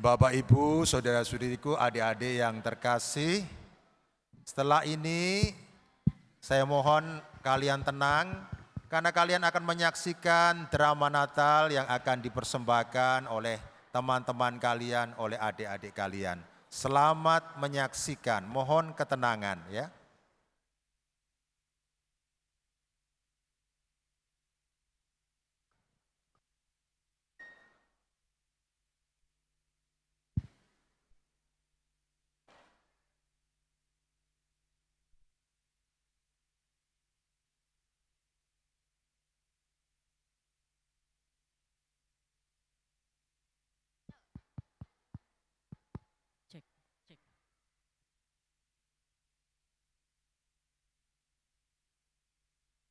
Bapak, Ibu, saudara-saudariku, adik-adik yang terkasih, setelah ini saya mohon kalian tenang karena kalian akan menyaksikan drama Natal yang akan dipersembahkan oleh teman-teman kalian, oleh adik-adik kalian. Selamat menyaksikan, mohon ketenangan ya.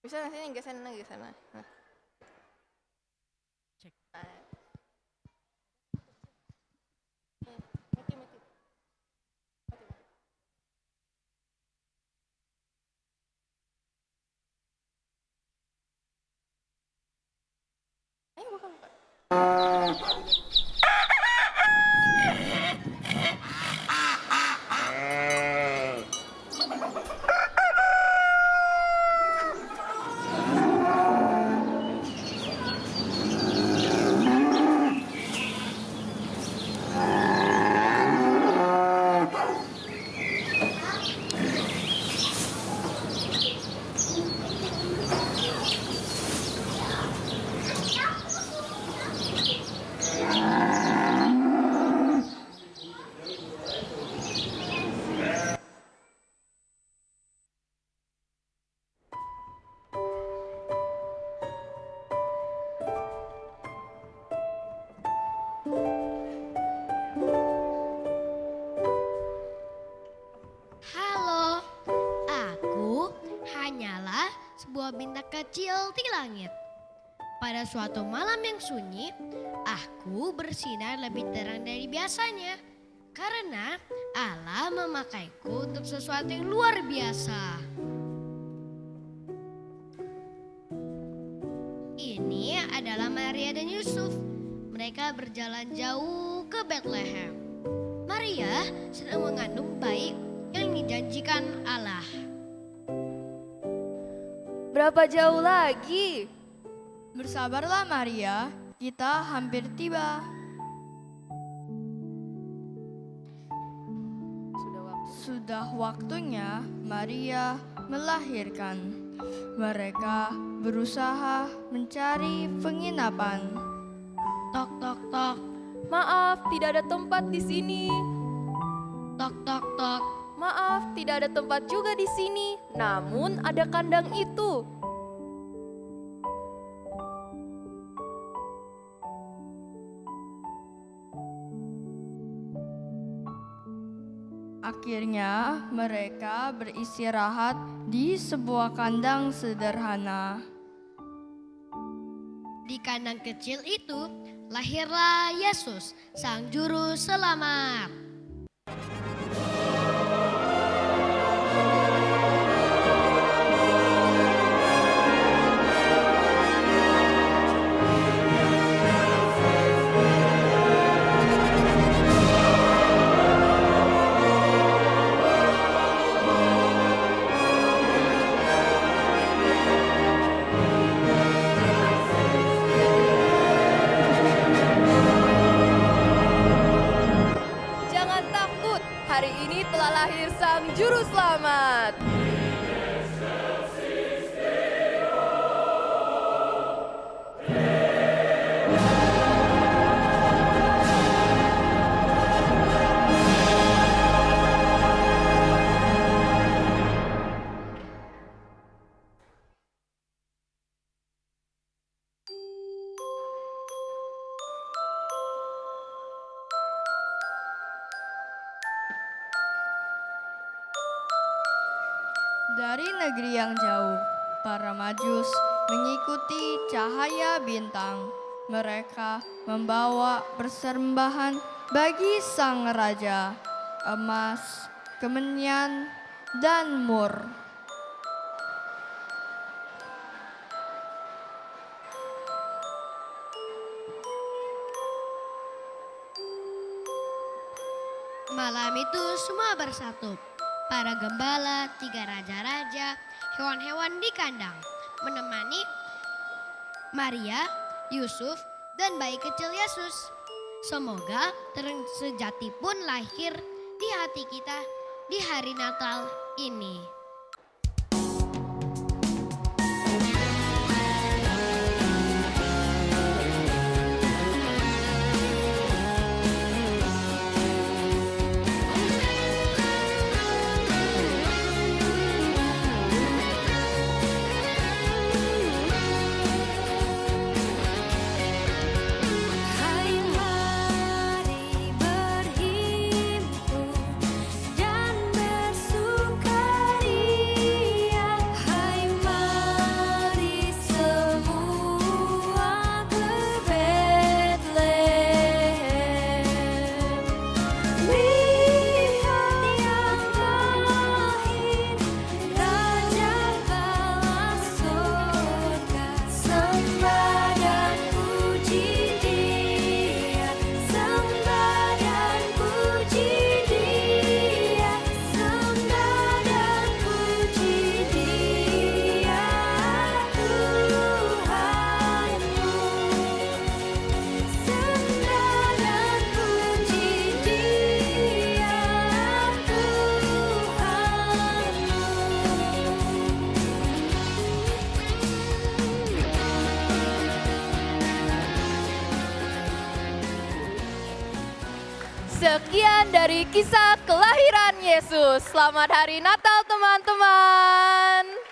Bisa sini ke sana ke sana. Nah. Cek. Mati. Ayo buka. Halo, aku hanyalah sebuah bintang kecil di langit. Pada suatu malam yang sunyi, aku bersinar lebih terang dari biasanya. Karena Allah memakaiku untuk sesuatu yang luar biasa. Ini adalah Maria dan Yusuf. Mereka berjalan jauh ke Bethlehem. Maria sedang mengandung bayi yang dijanjikan Allah. Berapa jauh lagi? Bersabarlah Maria, kita hampir tiba. Sudah waktunya Maria melahirkan. Mereka berusaha mencari penginapan. Tok tok tok, Maaf, tidak ada tempat di sini. tok tok tok. Maaf, tidak ada tempat juga di sini. Namun ada kandang itu. Akhirnya mereka beristirahat di sebuah kandang sederhana. Di kandang kecil itu lahirlah Yesus, sang juru selamat. Jangan takut, hari ini telah lahir sang juru selamat. Dari negeri yang jauh, para majus mengikuti cahaya bintang. Mereka membawa persembahan bagi sang raja, emas, kemenyan, dan mur. Malam itu semua bersatu. Para gembala, 3 raja-raja, hewan-hewan di kandang menemani Maria, Yusuf, dan bayi kecil Yesus. Semoga terang sejati pun lahir di hati kita di hari Natal ini. Hai mari berhimpun dan bersukaria. Hai mari semua ke Betlehem. Lihat yang lahir, Raja bala surga. Sembah dan puji Dia, sembah dan puji Dia, sembah dan puji Dia, Tuhanmu. Sembah dan puji Dia, Sekian dari kisah kelahiran Yesus. Selamat Hari Natal teman-teman.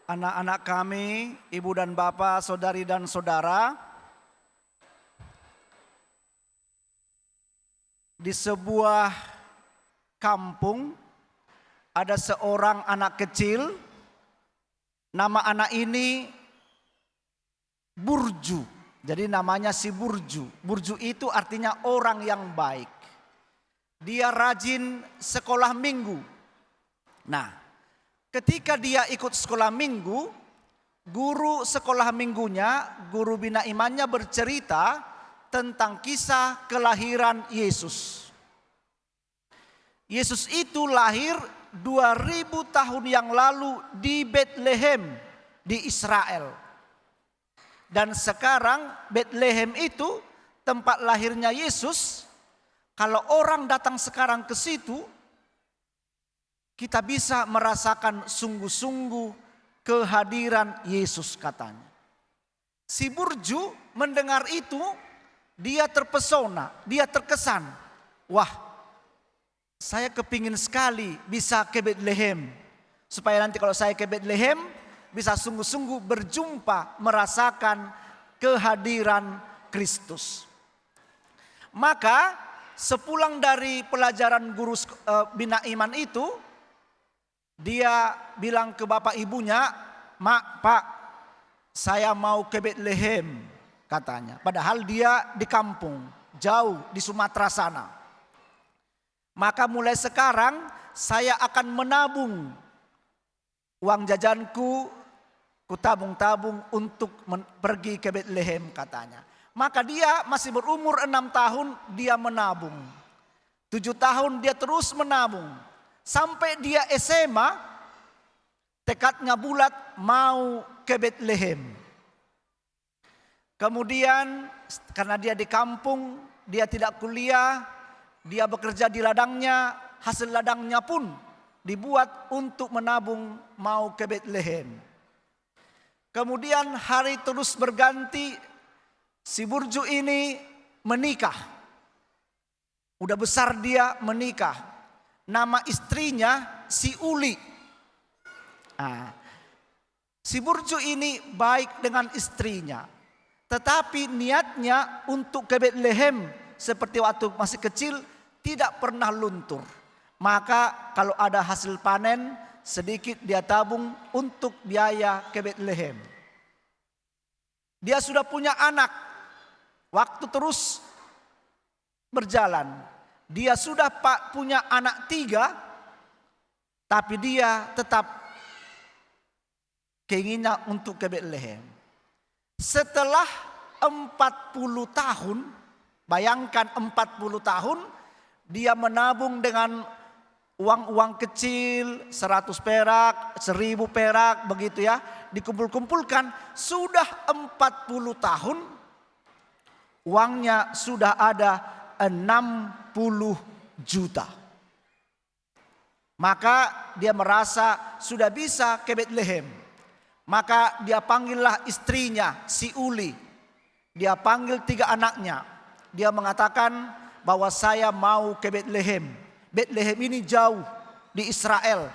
Anak-anak kami, ibu dan bapak, saudari dan saudara, di sebuah kampung ada seorang anak kecil, nama anak ini Burju. Jadi namanya si Burju. Burju itu artinya orang yang baik. Dia rajin sekolah minggu. Nah, ketika dia ikut sekolah minggu, guru sekolah minggunya, guru bina imannya bercerita tentang kisah kelahiran Yesus. Yesus itu lahir 2000 tahun yang lalu di Betlehem di Israel. Dan sekarang Betlehem itu tempat lahirnya Yesus. Kalau orang datang sekarang ke situ, kita bisa merasakan sungguh-sungguh kehadiran Yesus katanya. Si Burju mendengar itu, dia terpesona, dia terkesan. Wah, saya kepingin sekali bisa ke Betlehem. Supaya nanti kalau saya ke Betlehem, bisa sungguh-sungguh berjumpa, merasakan kehadiran Kristus. Maka sepulang dari pelajaran guru bina iman itu, dia bilang ke bapak ibunya, "Mak, Pak, saya mau ke Betlehem," katanya. Padahal dia di kampung, jauh di Sumatera sana. Maka mulai sekarang saya akan menabung uang jajanku, kutabung-tabung untuk pergi ke Betlehem katanya. Maka dia masih berumur 6 tahun dia menabung. 7 tahun dia terus menabung. Sampai dia SMA, tekadnya bulat mau ke Betlehem. Kemudian karena dia di kampung, dia tidak kuliah, dia bekerja di ladangnya, hasil ladangnya pun dibuat untuk menabung mau ke Betlehem. Kemudian hari terus berganti, si Burju ini menikah. Udah besar dia menikah. Nama istrinya si Uli. Nah, Si Burju ini baik dengan istrinya, tetapi niatnya untuk ke Betlehem seperti waktu masih kecil tidak pernah luntur. Maka kalau ada hasil panen, sedikit dia tabung untuk biaya ke Betlehem. Dia sudah punya anak, waktu terus berjalan. Dia sudah punya anak 3, tapi dia tetap keinginan untuk ke Betlehem. Setelah 40 tahun, bayangkan 40 tahun, dia menabung dengan uang-uang kecil, 100 perak, 1000 perak, begitu ya. Dikumpul-kumpulkan, sudah 40 tahun, uangnya sudah ada 60 juta. Maka dia merasa sudah bisa ke Betlehem. Maka dia panggillah istrinya, si Uli. Dia panggil 3 anaknya. Dia mengatakan bahwa saya mau ke Betlehem. Betlehem ini jauh di Israel.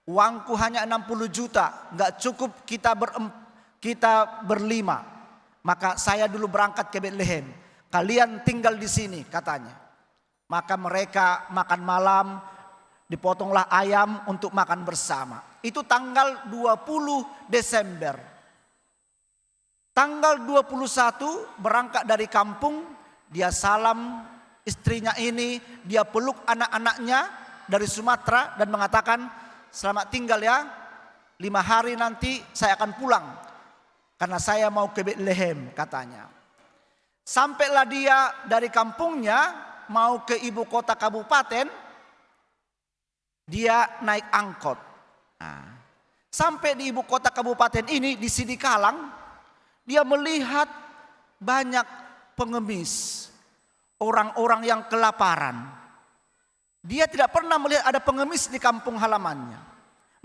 Uangku hanya 60 juta, nggak cukup kita berlima. Maka saya dulu berangkat ke Betlehem. Kalian tinggal di sini, katanya. Maka mereka makan malam, dipotonglah ayam untuk makan bersama. Itu tanggal 20 Desember. Tanggal 21 berangkat dari kampung, dia salam istrinya ini, dia peluk anak-anaknya dari Sumatera dan mengatakan, selamat tinggal ya, 5 hari nanti saya akan pulang. Karena saya mau ke Betlehem, katanya. Sampailah dia dari kampungnya mau ke ibu kota kabupaten, dia naik angkot. Nah, sampai di ibu kota kabupaten ini, di Sidikalang, dia melihat banyak pengemis, orang-orang yang kelaparan. Dia tidak pernah melihat ada pengemis di kampung halamannya.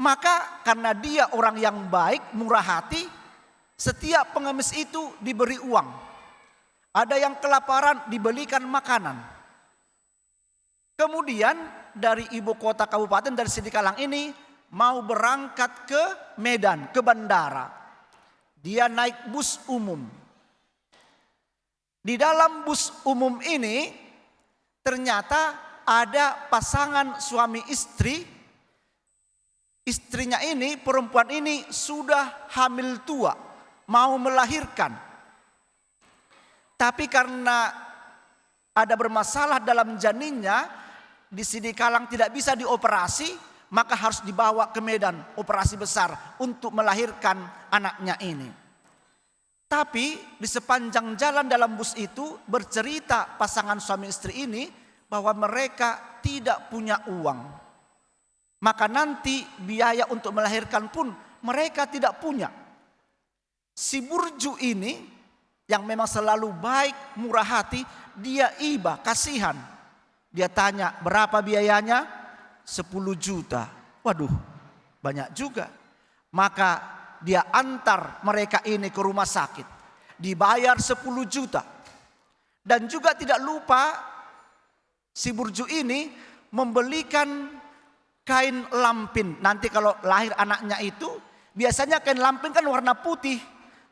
Maka karena dia orang yang baik, murah hati, setiap pengemis itu diberi uang. Ada yang kelaparan dibelikan makanan. Kemudian dari ibu kota kabupaten, dari Sidikalang ini mau berangkat ke Medan, ke bandara. Dia naik bus umum. Di dalam bus umum ini ternyata ada pasangan suami istri. Istrinya ini, perempuan ini sudah hamil tua, mau melahirkan. Tapi karena ada bermasalah dalam janinnya, di Sidikalang tidak bisa dioperasi, maka harus dibawa ke Medan, operasi besar untuk melahirkan anaknya ini. Tapi di sepanjang jalan dalam bus itu bercerita pasangan suami istri ini bahwa mereka tidak punya uang. Maka nanti biaya untuk melahirkan pun mereka tidak punya. Si Burju ini yang memang selalu baik, murah hati, dia iba, kasihan. Dia tanya, berapa biayanya? 10 juta. Waduh, banyak juga. Maka dia antar mereka ini ke rumah sakit. Dibayar 10 juta. Dan juga tidak lupa si Burju ini membelikan kain lampin. Nanti kalau lahir anaknya itu, biasanya kain lampin kan warna putih.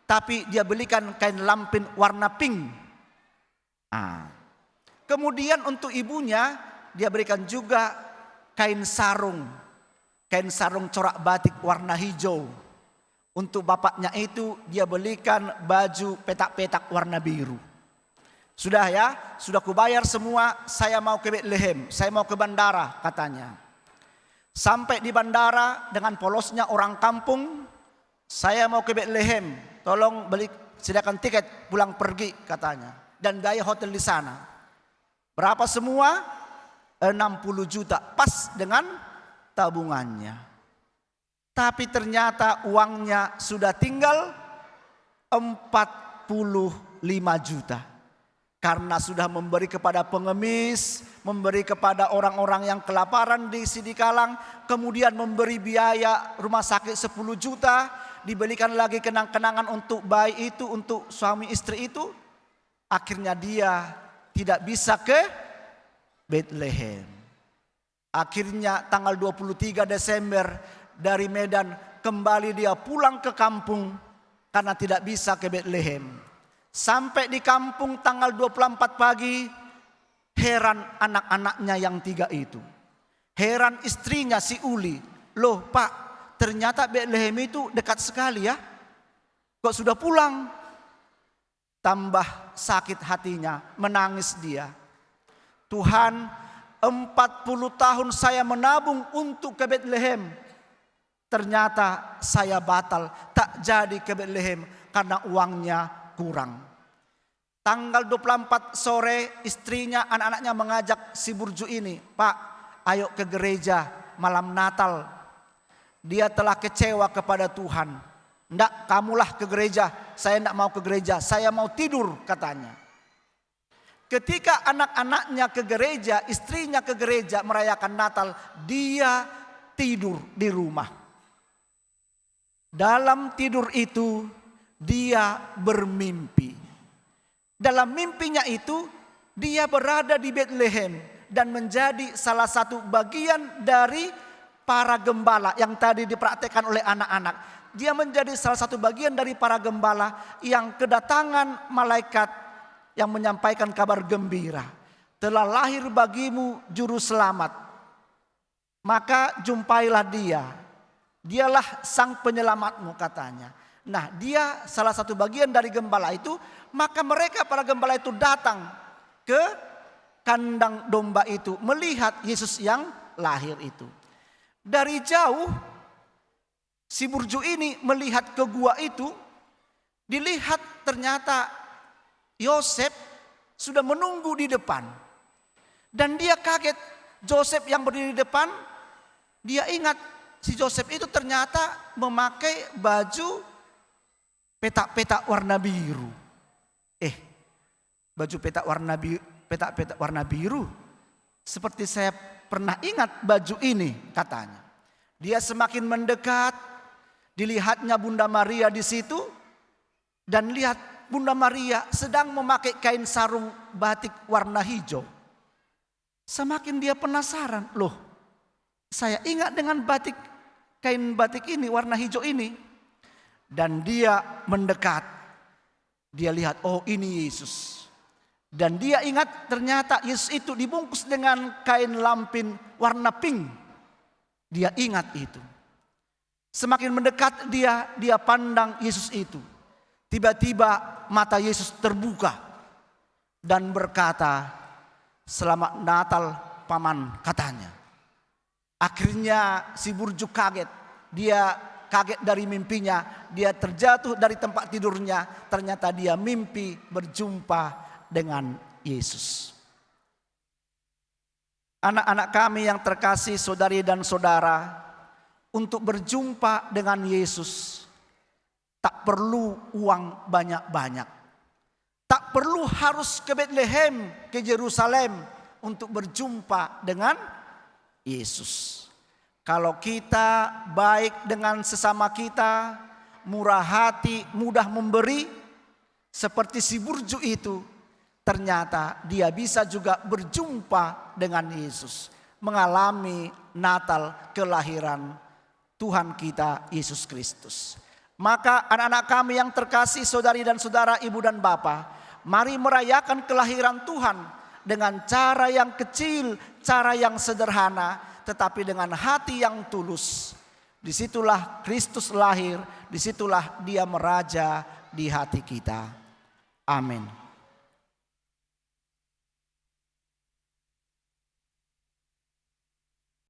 Tapi dia belikan kain lampin warna pink. Kemudian untuk ibunya dia berikan juga kain sarung. Kain sarung corak batik warna hijau. Untuk bapaknya itu dia belikan baju petak-petak warna biru. Sudah ya, sudah kubayar semua, saya mau ke Betlehem, saya mau ke bandara, katanya. Sampai di bandara dengan polosnya orang kampung, saya mau ke Betlehem, tolong sediakan tiket pulang pergi, katanya. Dan biaya hotel di sana. Berapa semua? 60 juta, pas dengan tabungannya. Tapi ternyata uangnya sudah tinggal 45 juta. Karena sudah memberi kepada pengemis, memberi kepada orang-orang yang kelaparan di Sidikalang, kemudian memberi biaya rumah sakit 10 juta, dibelikan lagi kenang-kenangan untuk bayi itu, untuk suami istri itu. Akhirnya dia tidak bisa ke Betlehem. Akhirnya tanggal 23 Desember dari Medan kembali dia pulang ke kampung karena tidak bisa ke Betlehem. Sampai di kampung tanggal 24 pagi, heran anak-anaknya yang 3 itu. Heran istrinya si Uli. Loh Pak, ternyata Betlehem itu dekat sekali ya. Kok sudah pulang? Tambah sakit hatinya, menangis dia. Tuhan, 40 tahun saya menabung untuk ke Betlehem. Ternyata saya batal, tak jadi ke Betlehem karena uangnya kurang. Tanggal 24 sore istrinya, anak-anaknya mengajak si Burju ini, Pak, ayo ke gereja malam Natal. Dia telah kecewa kepada Tuhan. Ndak, kamulah ke gereja, saya ndak mau ke gereja, saya mau tidur katanya. Ketika anak-anaknya ke gereja, istrinya ke gereja merayakan Natal, dia tidur di rumah. Dalam tidur itu dia bermimpi. Dalam mimpinya itu dia berada di Betlehem dan menjadi salah satu bagian dari para gembala yang tadi dipraktekkan oleh anak-anak. Dia menjadi salah satu bagian dari para gembala yang kedatangan malaikat yang menyampaikan kabar gembira. Telah lahir bagimu juru selamat. Maka jumpailah dia. Dialah sang penyelamatmu katanya. Nah, dia salah satu bagian dari gembala itu. Maka mereka para gembala itu datang ke kandang domba itu melihat Yesus yang lahir itu. Dari jauh si Burju ini melihat ke gua itu. Dilihat ternyata Yosef sudah menunggu di depan. Dan dia kaget, Yosef yang berdiri di depan, dia ingat si Yosef itu ternyata memakai baju petak-petak warna biru. Baju petak-petak warna biru. Seperti saya pernah ingat baju ini katanya. Dia semakin mendekat, dilihatnya Bunda Maria di situ. Dan lihat Bunda Maria sedang memakai kain sarung batik warna hijau. Semakin dia penasaran, loh saya ingat dengan kain batik ini warna hijau ini. Dan dia mendekat, dia lihat, oh ini Yesus. Dan dia ingat ternyata Yesus itu dibungkus dengan kain lampin warna pink. Dia ingat itu. Semakin mendekat dia pandang Yesus itu. Tiba-tiba mata Yesus terbuka dan berkata, "Selamat Natal Paman," katanya. Akhirnya si Burju kaget. Dia kaget dari mimpinya. Dia terjatuh dari tempat tidurnya. Ternyata dia mimpi berjumpa dengan Yesus. Anak-anak kami yang terkasih, saudari dan saudara, untuk berjumpa dengan Yesus tak perlu uang banyak-banyak. Tak perlu harus ke Betlehem, ke Yerusalem untuk berjumpa dengan Yesus. Kalau kita baik dengan sesama kita, murah hati, mudah memberi, seperti si Burju itu, ternyata dia bisa juga berjumpa dengan Yesus, mengalami Natal kelahiran Tuhan kita Yesus Kristus. Maka anak-anak kami yang terkasih, saudari dan saudara, ibu dan bapa, mari merayakan kelahiran Tuhan dengan cara yang kecil, cara yang sederhana, tetapi dengan hati yang tulus. Disitulah Kristus lahir, disitulah dia meraja di hati kita. Amin.